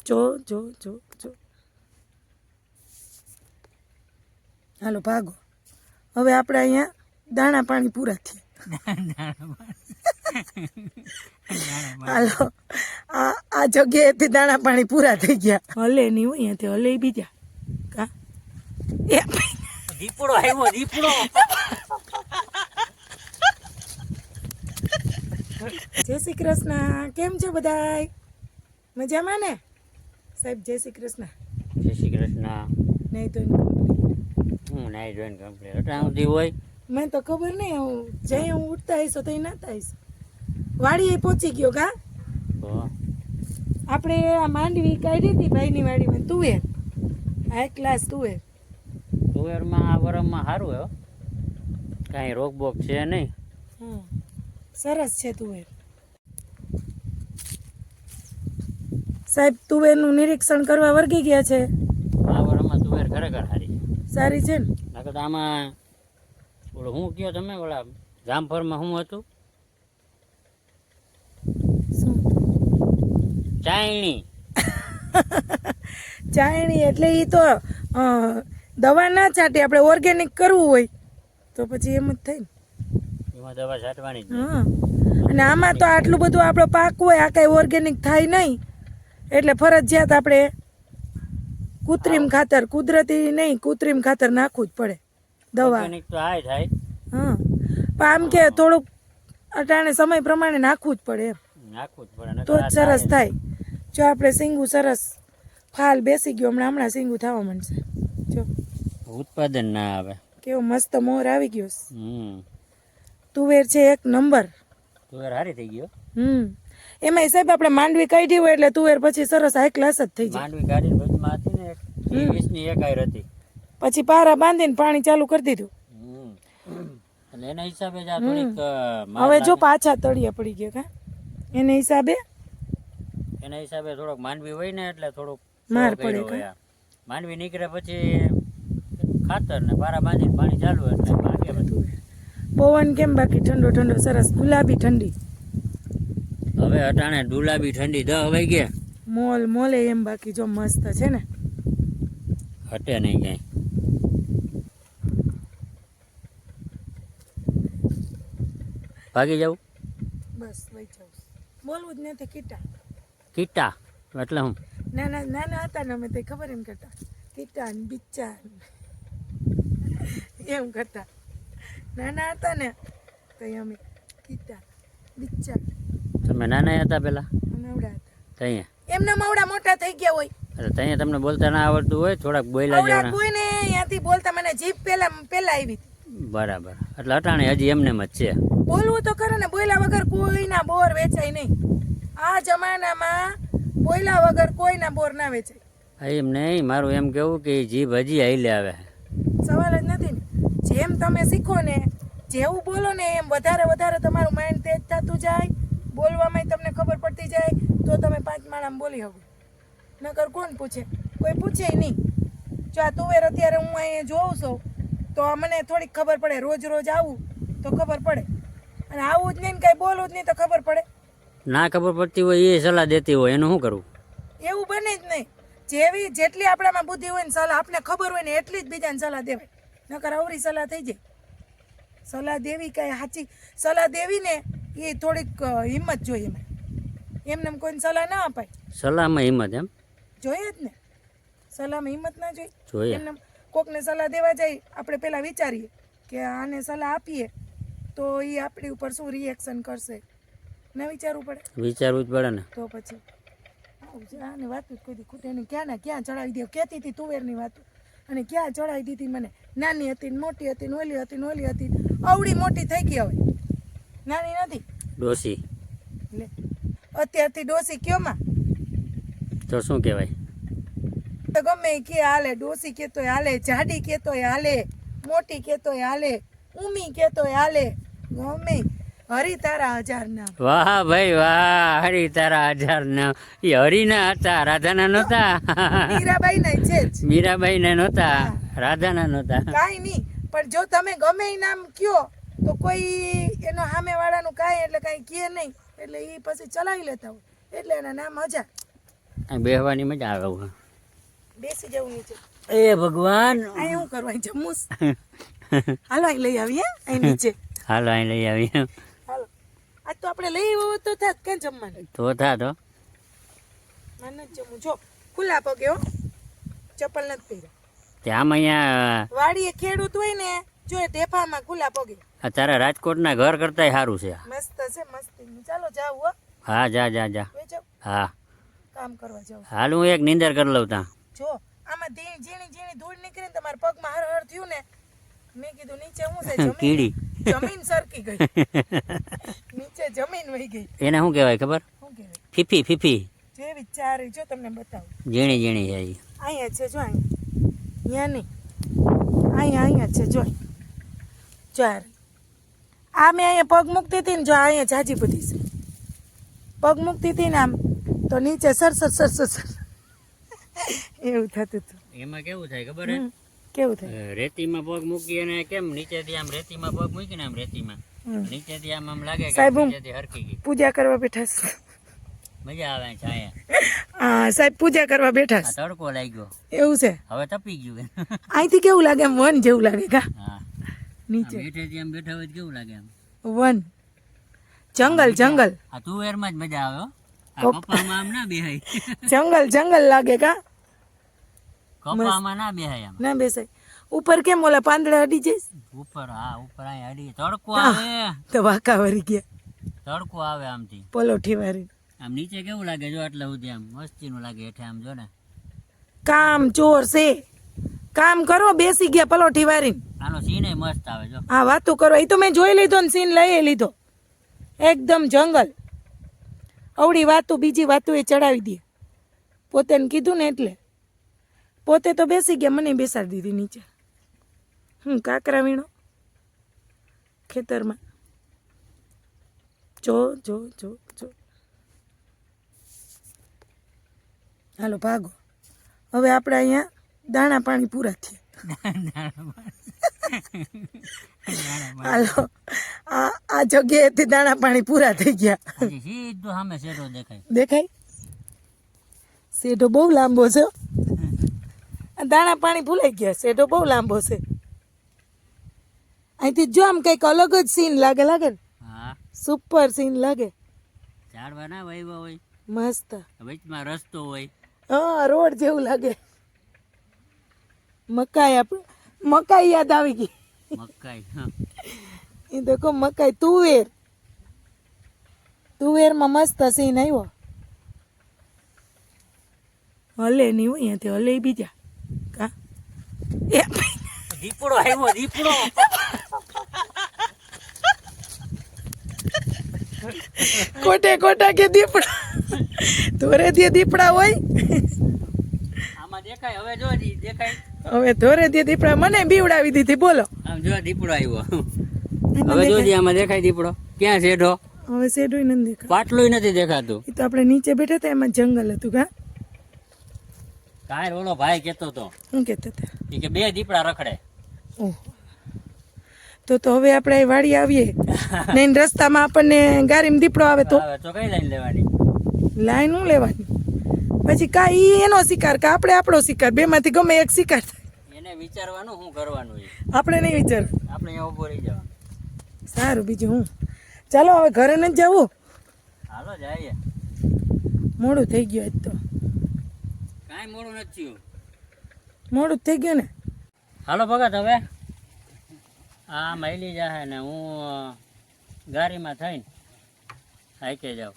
જો જો જો જો હાલો ભાગો હવે આપણે અહીંયા દાણા પાણી પૂરા થયા હાલો આ જગ્યાએથી દાણા પાણી પૂરા થઈ ગયા હલે નહીં હોય અહીંયાથી હલે બીજા કા એ દીપડો આવ્યો દીપડો જય શ્રી કૃષ્ણ કેમ છો બધાય મજામાં ને સાહેબ જય શ્રી કૃષ્ણ જય શ્રી કૃષ્ણ નહીં તો હું નાઈ જોઈને કમ્પ્લીટ અટાણ સુધી હોય મને તો ખબર નહીં હું જઈ હું ઉઠતા આવીશ તો નાતા આવીશ વાડીએ પહોંચી ગયો કા તો આપણે આ માંડવી કાઢી હતી ભાઈની વાડીમાં તુવેર હાઈ ક્લાસ તુવેર તુવેરમાં આ વરમમાં સારું હે હો. કાંઈ રોગ બોગ છે નહીં હા સરસ છે તુવેર સાહેબ તુવેરનું નિરીક્ષણ કરવા વર્ગી ગયા છે આ વરમમાં તુવેર ખરેખર સારી છે સારી છે ને નકર તો આમાં ઓલું શું કહો તમે ઓલા જામફળમાં શું હતું શું ચાયણી ચાયણી એટલે એ તો દવા ના છાંટી આપણે ઓર્ગેનિક કરવું હોય તો પછી એમ જ થાય ને એમાં દવા છાંટવાની જ હા અને આમાં તો આટલું બધું આપણો પાક હોય આ કાંઈ ઓર્ગેનિક થાય નહીં એટલે ફરજિયાત આપણે કૃત્રિમ ખાતર કુદરતી નહીં કૃત્રિમ ખાતર નાખવું જ પડે દવા ઓર્ગેનિક તો આય થાય હા પણ આમ કે થોડુંક અટાણે સમય પ્રમાણે નાખવું જ પડે એમ નાખવું જ પડે તો જ સરસ થાય જો આપણે સિંગું સરસ ફાલ બેસી ગયો હમણાં સિંગું થવા માંડશે જો ઉત્પાદન ના આવે કેવો મસ્ત મોર આવી ગયો છે. હમ તુવેર છે એક નંબર તુવેર સારી થઈ ગયો એમાં સાહેબ આપણે માંડવી કાઢી હોય એટલે તુવેર પછી સરસ હાઈ ક્લાસ જ થઈ જાય માંડવી કાઢીને વચમાં હતી ને 20ની એક આયર હતી પછી પારા બાંધીને પાણી ચાલુ કરી દીધું અને એના હિસાબે જ આ થોડીક હવે જો પાછા તળિયા પડી ગયા કા એને હિસાબે એના હિસાબે થોડોક માંડવી હોય ને એટલે થોડુંક માર slow કર્યો પડે હોય આ. માંડવી નીકળે પછી ખાતર ને પારા બાંધીને પાણી ચાલુ એટલે ભાગે બધું. પવન કેમ બાકી ઠંડો ઠંડો સરસ ગુલાબી ઠંડી હવે અટાણે ગુલાબી ઠંડી 10 વાગ્યા મોલ મોલે એમ બાકી જો મસ્ત છે ને હટે નહીં ક્યાંય ભાગી જાવ બસ વહી જાઉં બોલવું જ નથી કીટા કીટા એટલે હું નાના નાના હતા ને અમે તે ખબર એમ કરતા કીટા ને બિચ્ચા ને એમ કરતા નાના હતા ને તો અમે કીટા બિચ્ચા તમે નાના હતા પેલા નવડા હતા ત્યાં એમના મવડા મોટા થઈ ગયા હોય એટલે ત્યાં તમને બોલતા ના આવડતું હોય થોડાક બોયલા આવડા જેવા કોઈને અહીંયાથી બોલતા મને જીભ પેલા આવી હતી બરાબર એટલે અટાણે હજી એમને જ છે બોલવું તો કરે ને બોયલા વગર કોઈના બોર વેચાય નહીં આ જમાનામાં બોયલા વગર કોઈના બોર ના વેચાય એમ નહીં મારું એમ કેવું કે જીભ હજી હાઈલે આવે સવાલ જ નથી ને જેમ તમે શીખો ને જેવું બોલો ને એમ વધારે વધારે તમારું માઇન્ડ તેજ થતું જાય બોલવામાં તમને ખબર પડતી જાય તો તમે 5 માળામાં બોલી શકો નકર કોણ પૂછે કોઈ પૂછે નહીં જો આ તુવેર અત્યારે હું અહીંયા જોઉં છું તો મને થોડીક ખબર પડે રોજ રોજ આવું તો ખબર પડે અને આવું જ નહીં કાંઈ બોલવું જ નહીં તો ખબર પડે ના ખબર પડતી હોય એ સલાહ દેતી હોય એનું શું કરવું એવું બને જ નહીં જેટલી આપણામાં બુદ્ધિ હોય ને સલાહ આપણે ખબર હોય ને એટલી જ બીજાને સલાહ દેવાય નકર અવરી સલાહ થઈ જાય સલાહ દેવી કાંઈ સાચી સલાહ દેવી ને એ થોડીક હિંમત જોઈએ એમને કોઈને સલાહ ના અપાય સલાહમાં હિંમત એમ જોઈએ જ ને સલાહમાં હિંમત ના જોઈએ. જોઈએ એમને કોકને સલાહ દેવા જાય આપણે પહેલાં વિચારીએ કે આને સલાહ આપીએ તો એ આપણી ઉપર શું રિએક્શન કરશે ના વિચારવું પડે વિચારવું જ પડે ને તો પછી આની વાત જ કોઈ ખૂટે નહીં ક્યાં ને ક્યાં ચડાવી દે કહેતી હતી તુવેરની વાત અને ક્યાં ચડાવી દીધી મને નાની હતી ને મોટી હતી ને ઓલી હતી ને ઓલી હતી અવડી મોટી થઈ ગઈ હવે નાની નથી ડોસી લે અત્યારથી ડોસી કયોમાં તો શું કહેવાય તો ગમે એ કે હાલે ડોસી કેતોય હાલે જાડી કેતોય હાલે મોટી કેતોય હાલે ઉમી કેતોય હાલે ગમે હરી તારા 1000 નામ વાહ ભાઈ વાહ હરી તારા 1000 નામ એ હરીના હતા રાધાના નહોતા મીરાબાઈ ના છે જ મીરાબાઈ ને નહોતા રાધાના નહોતા કાંઈ નહીં પણ જો તમે ગમે એ નામ કયો તો કોઈ એનો સામેવાળાનું કાંઈ એટલે કાંઈ કહે નહીં એટલે એ પછી ચલાવી લેતા હોય એટલે એના નામ 1000 આ બેહવાની મજા આવે હવે. બેસી જવું નીચે. એ ભગવાન. અહીં હું કરવા જમ્મુસ. હાલો અહીં લઈ આવીએ અહીં નીચે. હાલો અહીં લઈ આવી. હાલો આજ તો આપણે લઈ આવ્યો તો થાત ક્યાં જમવાનું. તો થા તો મને જમવું જો ખુલ્લા પગે હો, ચપ્પલ નથી પહેર્યા. ત્યાં અહીંયા વાડીએ ખેડૂત હોય ને જો એ ઢેફામાં ખુલ્લા પગે. તારા રાજકોટના ઘર કરતાંય સારું છે. મસ્ત છે મસ્તી. ચાલો જાવ હો. હા જા જા જા. વેચો હા કામ કરવા જાવ. હાલ હું એક નીંદર કરી લઉં ત્યાં. જો આમાં ઝીણી ઝીણી ધૂળ નીકળી ને તમારા પગમાં હર થયું ને મેં કીધું નીચે હું છે જમીન કીડી. જમીન સરકી ગઈ. નીચે જમીન વહી ગઈ. એને શું કહેવાય ખબર? શું કહેવાય? ફીફી ફીફી. જેવી ચારી જો તમને બતાવું. ઝીણી ઝીણી છે ઈ. અહીંયા છે જો અહીંયા નહીં અહીંયા છે જો ચાર. આ મેં અહીંયા પગ મૂકતી હતી ને જો અહીંયા જાજી બધી છે. પગ મૂકતી હતી ને આમ તો નીચે સર એવું થતું હતું. એમાં કેવું થાય ખબર હે? કેવું થાય? રેતીમાં પગ મૂકી અને કેમ નીચેથી આમ રેતીમાં પગ મૂકીને આમ રેતીમાં નીચેથી આમ આમ લાગે કે સાહેબ, હું- નીચેથી હરકી ગઈ. પૂજા કરવા બેઠા છે. મજા આવે છે અહીંયા. હા સાહેબ પૂજા કરવા બેઠા આ છે. તડકો લાગ્યો એવું છે. હવે તપી ગયું. અહીંથી કેવું લાગે એમ વન જેવું લાગે કા હા નીચે બેઠેથી આમ બેઠા હોય તો કેવું લાગે આમ? વન જંગલ આ તુવેરમાં જ મજા આવે હો. આ કપામાં આમ ના બેહાય. જંગલ લાગે કા કપામાં ના બેહાય આમ. ના બેસાય. ઉપર કેમ ઓલા પાંદડા અડી જઈશ ઉપર હા ઉપર અહીંયા અડી તડકો આવે. તો વાંકા વળી ગયા તડકો આવે આમથી. પલોઠી વાળી. આમ નીચે કેવું લાગે જો આટલા સુધી આમ મસ્તીનું લાગે હેઠે આમ જો ને. કામ ચોર છે. કામ કરો બેસી ગયા પલોઠી વાળી. આનો સીન મસ્ત આવે જો. હા વાતું કરો એ તો મેં જોઈ લીધો ને સીન લઈ લીધો. એકદમ જંગલ. અવડી વાતું બીજી વાતું એ ચડાવી દે. પોતે કીધું ને એટલે પોતે તો બેસી ગયા મને બેસાડી દીધી નીચે. કાકરા વીણો ખેતરમાં. જો જો જો જો હાલો ભાગો. હવે આપણે અહીંયા દાણા પાણી પૂરા થયા. હાલો આ જગ્યાએથી દાણા પાણી પૂરા થઈ ગયા. હજી સીધું સામે શેડો દેખાય. દેખાય શેઢો બહુ લાંબો છે. આ દાણા પાણી ભૂલાઈ ગયા. શેઢો બહુ લાંબો છે. અહીંથી જો આમ કંઈક અલગ જ સીન લાગે ને. હા સુપર સીન લાગે. ઝાડવા ના વાવ્યા હોય મસ્ત. વચમાં રસ્તો હોય. હા રોડ જેવું લાગે. મકાઈ યાદ આવી ગઈ. મકાઈ એ દેખો મકાઈ તુવેરમાં મસ્ત સીન આવ્યો. હલે નહીં હોય અહીંયાથી હલે બીજા કા એ દીપડો આવ્યો દીપડો. કોટા કે દીપડા ધોરે દે દીપડા હોય. આમાં દેખાય હવે જો દેખાય. હવે ધોરે દે દીપડા મને બીવડાવી દીધી બોલો. આમ જો દીપડો આવ્યો. હવે જોજે આમાં દેખાય દીપડો. ક્યાં શેઢો? હવે શેડોય નથી દેખાતું. પાટલું નથી દેખાતું. એ તો આપણે નીચે બેઠા હતા એમાં જંગલ હતું કા. કાંઈ ઓલો ભાઈ કેતો તો શું કહેતા હતા? ઈ કે બે દીપડા રખડે. ઓહ તો હવે આપણે અહીં વાડી આવીએ ને એને રસ્તામાં આપણને ગાડીમાં દીપડો આવે તો હવે તો કઈ લાઈન લેવાની? લાઈન હું લેવાની પછી કા ઈ એનો શિકાર કા આપણે આપણો શિકાર બેમાંથી ગમે એક શિકાર થાય. એને વિચારવાનું શું કરવાનું છે. આપણે નહીં વિચાર. આપણે અહીંયા ઉભો રહી જવાનું. સારું બીજું હું ચાલો હવે ઘરે નથી જવું. હાલો જઈએ. મોડું થઈ ગયું આજ તો. કાંઈ મોડું નથી થયું. મોડું જ થઈ ગયું ને. હાલો ભગત હવે આ મહિલી જાહે ને હું ગાડીમાં થઈને હાઈકે જાઉં.